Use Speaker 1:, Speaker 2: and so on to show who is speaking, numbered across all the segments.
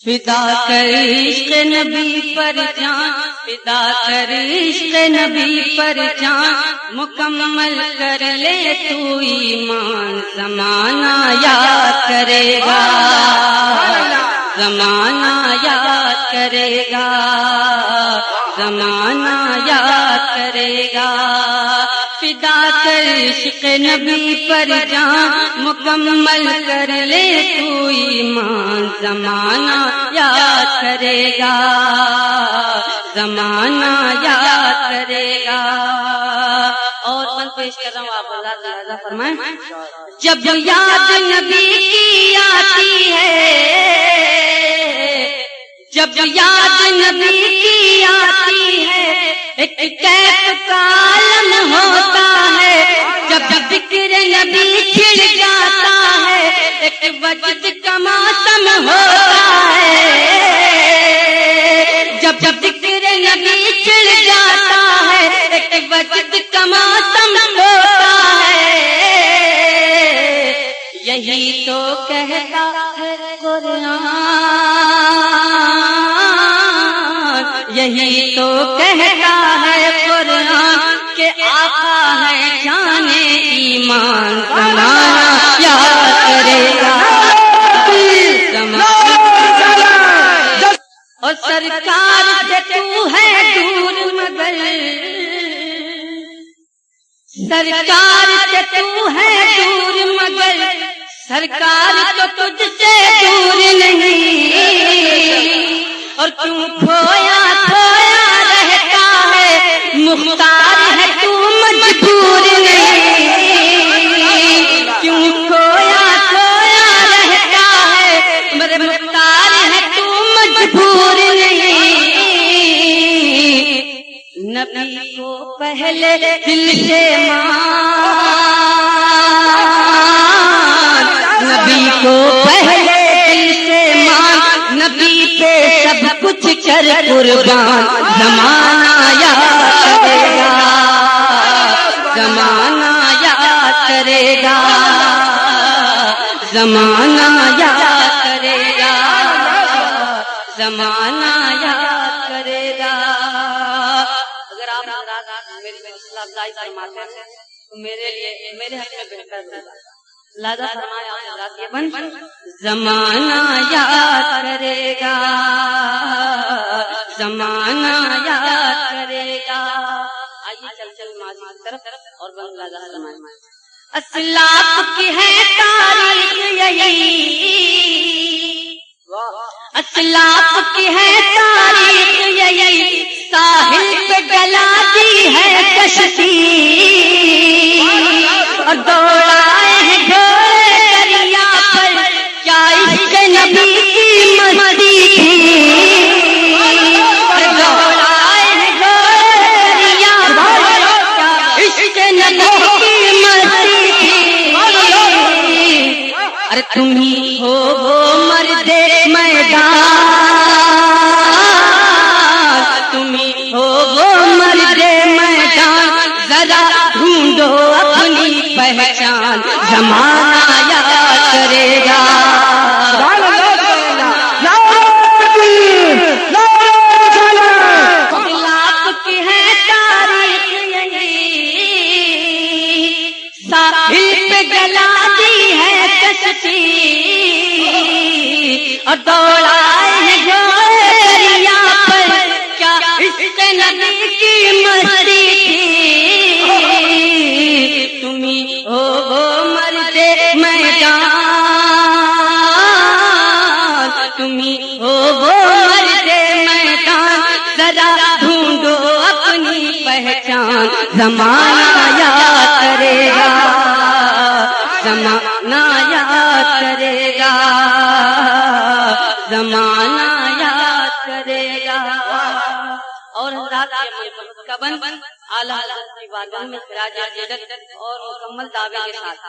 Speaker 1: فدا کر عشق نبی پر جان، فدا کر عشق نبی پر جان، مکمل کر لے تو ایمان، زمانہ یاد کرے گا، زمانہ یاد کرے گا، زمانہ یاد کرے گا۔ فدا کر عشق نبی پر جان، مکمل کر لے تو ایمان، زمانہ یاد کرے گا، زمانہ یاد کرے گا۔ اور من پیش کر رہا ہوں، آپ اللہ تعالیٰ فرمائیں، جب یاد نبی کی آتی ہے، جب یاد نبی کی آتی ہے، ایک کیف کا عالم ہوتا ہے، جب ذکر نبی کھل جاتا ہے، ایک وجد کا موسم ہوتا ہے، جب ذکر نبی کھل جاتا ہے، ایک وجد کا موسم ہوتا ہے۔ یہی تو کہتا ہے قرآن، یہی تو کہتا ہے قرآن کہ آقا ہے جان ایمان، زمانہ یاد کرے گا، اور سرکار سے تو ہے دور مگر، سرکار سے تو ہے دور مگر، سرکار تو تجھ سے دور نہیں، اور تم کھویا کھویا رہتا ہے، مختار ہے تو مجبور نہیں، کیوں کھویا کھویا رہتا ہے، میرے مختار ہے تو مجبور نہیں۔ نبی کو پہلے دل سے مان، نبی کو پہلے دل سے مان، نبی پہ سب کچھ کر قربان، زمانہ یاد کرے گا، زمانہ یاد کرے گا، زمانہ یاد کرے گا، زمانہ یاد کرے گا۔ اگر آپ میری حوصلہ افزائی فرماتے ہیں تو میرے لیے میرے حق میں بہتر ہوگا۔ لہذا فرمایا حضرات یہ بن زمانہ یاد کرے گا، زمانہ یاد کرے گا۔ آئیے چل چل ماضی کی طرف اور بن لہذا فرمایا اسلاف کی ہے تاریخ یہی، اسلاف کی ہے تاریخ یہی، ساحل پہ جلا دی ہے کشتی، اور دوڑائے ہیں گھوڑے دریا پر، کیا عشق نبی کی مستی تھی، اور دوڑائے ہیں گھوڑے دریا پر، کیا عشق نبی کی مستی تھی۔ ارے تم ہی ہو وہ مرد میدان، تم ہی ہو وہ مرد میدان، ذرا ڈھونڈو اپنی پہچان، زمانہ یاد کرے گا، اختلاف کی ہے تاریخ یہی، ساحل پہ جلا دی ہے کشتی، اور دوڑائے ہیں گھوڑے دریا پر، کیا عشق نبی کی مستی تھی۔ تم ہی ہو وہ مرد میدان، تم ہی ہو وہ مرد میدان، ذرا ڈھونڈو اپنی پہچان، زمانہ یاد کرے گا، زمانہ یاد کرے گا، زمانہ یاد کرے گا۔ اور حضرات کا بن اعلیٰ حضرت کی بارگاہ میں خراج عقیدت اور مکمل دعوے کے ساتھ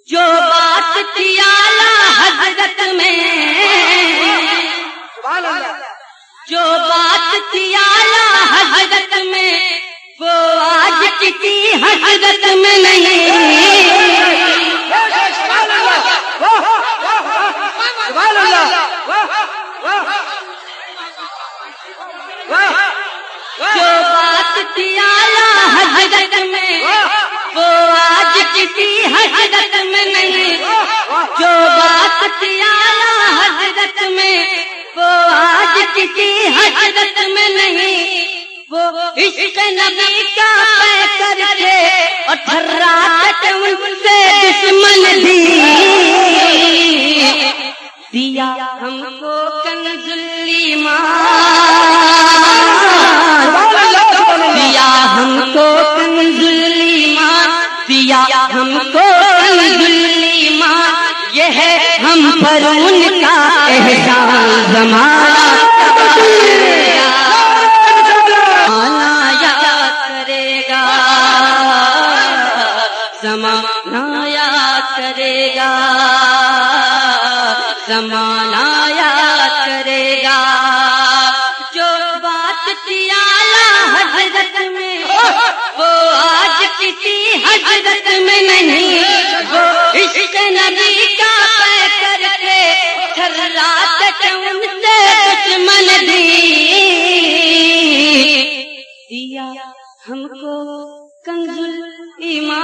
Speaker 1: جو بات تھی اعلیٰ حضرت میں، جو بات تھی اعلیٰ حضرت میں، وہ آج کسی حضرت میں نہیں، आला हजरत में वो आज किसी हजरत में नहीं, जो बात आला हजरत में वो आज किसी हजरत में नहीं, वो इश्क नबी का पै करके और ठर्राते उनसे दुश्मन दिया हमको कंजुल ईमान, दिया हमको कंजुल ईमान, दिया हमको कंजुल ईमान, ये है हम पर उनका एहसान। ज़माना याद करेगा, ज़माना याद करेगा, ज़माना याद करेगा, जो बात आला हजरत में वो आज किसी हजरत में नहीं, वो इश्क नबी का पै करके ठर्राते उनसे दुश्मन दिया हमको कंजुल ईमान,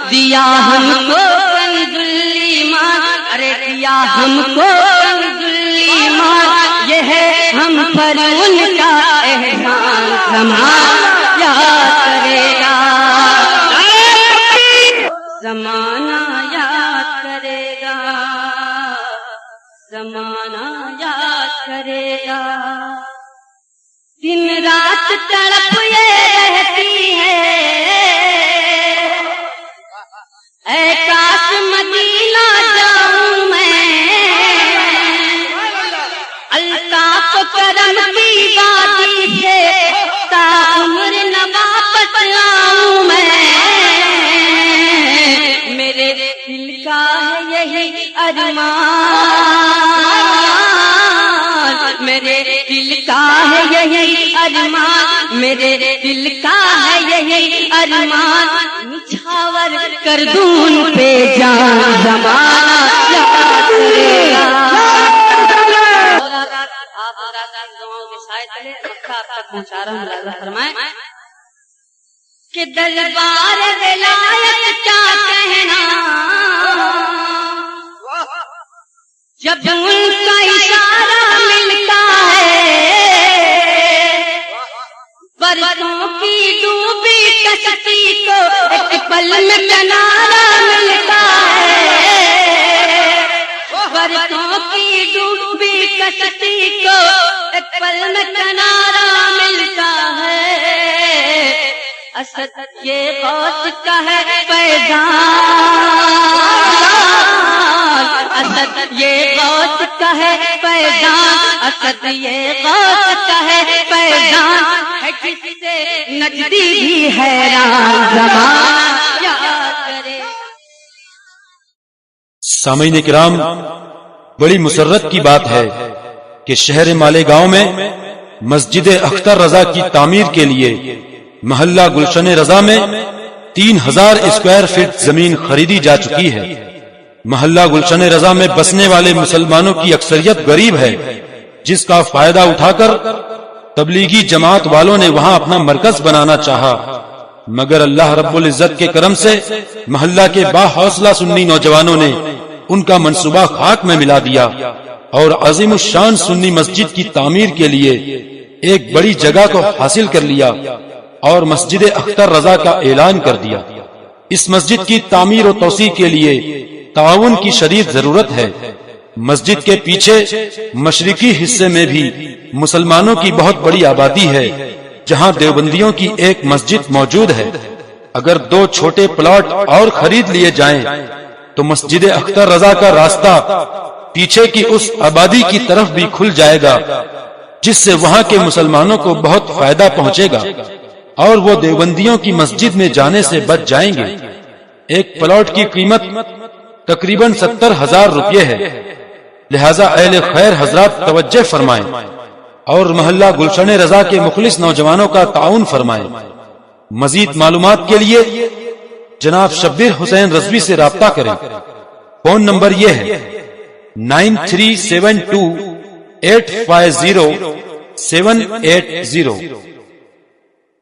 Speaker 1: दिया हमको कंजुल ईमान, अरे दिया हमको कंजुल ईमान, ये है हम पर उनका एहसान। ज़माना याद करेगा, ज़माना याद करेगा, ज़माना याद करेगा। दिन रात तड़प ये रहती है, ऐ काश मदीना जाऊं मैं, अल्ताफ करम की वादी से ताउम्र न वापस आऊं मैं, मेरे दिल का है यही अरमान, मेरे दिल का है यही अरमान, मेरे दिल का है यही अरमान, निछावर कर दूं पे जान। ज़माना याद करेगा। आप दुआओं के साथ मक्का आप तक पहुंचा रहा हूँ। अल्लाह फरमाए कि दरबार विलायत क्या कहना, जब उनका इशारा मिलता है, बरसों की डूबी कश्ती को एक पल में किनारा मिलता है, बरसों की डूबी कश्ती को एक पल में किनारा मिलता है, असद ये गौस का है पैगाम, असद ये गौस का है पैगाम, असद ये गौस का है पैगाम, है किससे नजदी भी हैरान। ज़माना याद करे।
Speaker 2: सामीन किराम, बड़ी मुसर्रत की बात है कि शहर मालेगांव में मस्जिद अख्तर रजा की तामीर के लिए महल्ला गुलशन रजा में 3000 स्क्वायर फीट जमीन खरीदी जा चुकी है। महल्ला गुलशन रजा में बसने वाले मुसलमानों की अक्सरियत गरीब है, जिसका फायदा उठाकर तबलीगी जमात वालों ने वहां अपना मरकज बनाना चाहा, मगर अल्लाह रब्बुल इज्जत के करम से महल्ला के बाहौसला सुन्नी नौजवानों ने उनका मंसूबा खाक में मिला दिया और अजीमुश्शान सुन्नी मस्जिद की तामीर के लिए एक बड़ी जगह को हासिल कर लिया और मस्जिद अख्तर रजा का ऐलान कर दिया। इस मस्जिद की तामीर और तौसी के लिए ताउन की शदीद जरूरत है। मस्जिद के पीछे मशरिकी हिस्से में भी मुसलमानों की बहुत बड़ी आबादी है, जहां देवबंदियों की एक मस्जिद मौजूद है। अगर 2 छोटे प्लॉट और खरीद लिए जाएं, तो मस्जिद अख्तर रजा का रास्ता पीछे की उस आबादी की तरफ भी खुल जाएगा, जिससे वहां के मुसलमानों को बहुत फायदा पहुंचेगा और वो देवबंदियों की मस्जिद में जाने से बच जाएंगे। एक प्लॉट की कीमत तकरीबन 70,000 रुपये है, लिहाजा अहले खैर हजरात तवज्जो फरमाएं और महल्ला गुलशन रजा के मुखलिस नौजवानों का ताउन फरमाएं। मजीद मालूमात के लिए जनाब शब्बीर हुसैन रजवी से राब्ता करें। फोन नंबर ये है 9372850853। 780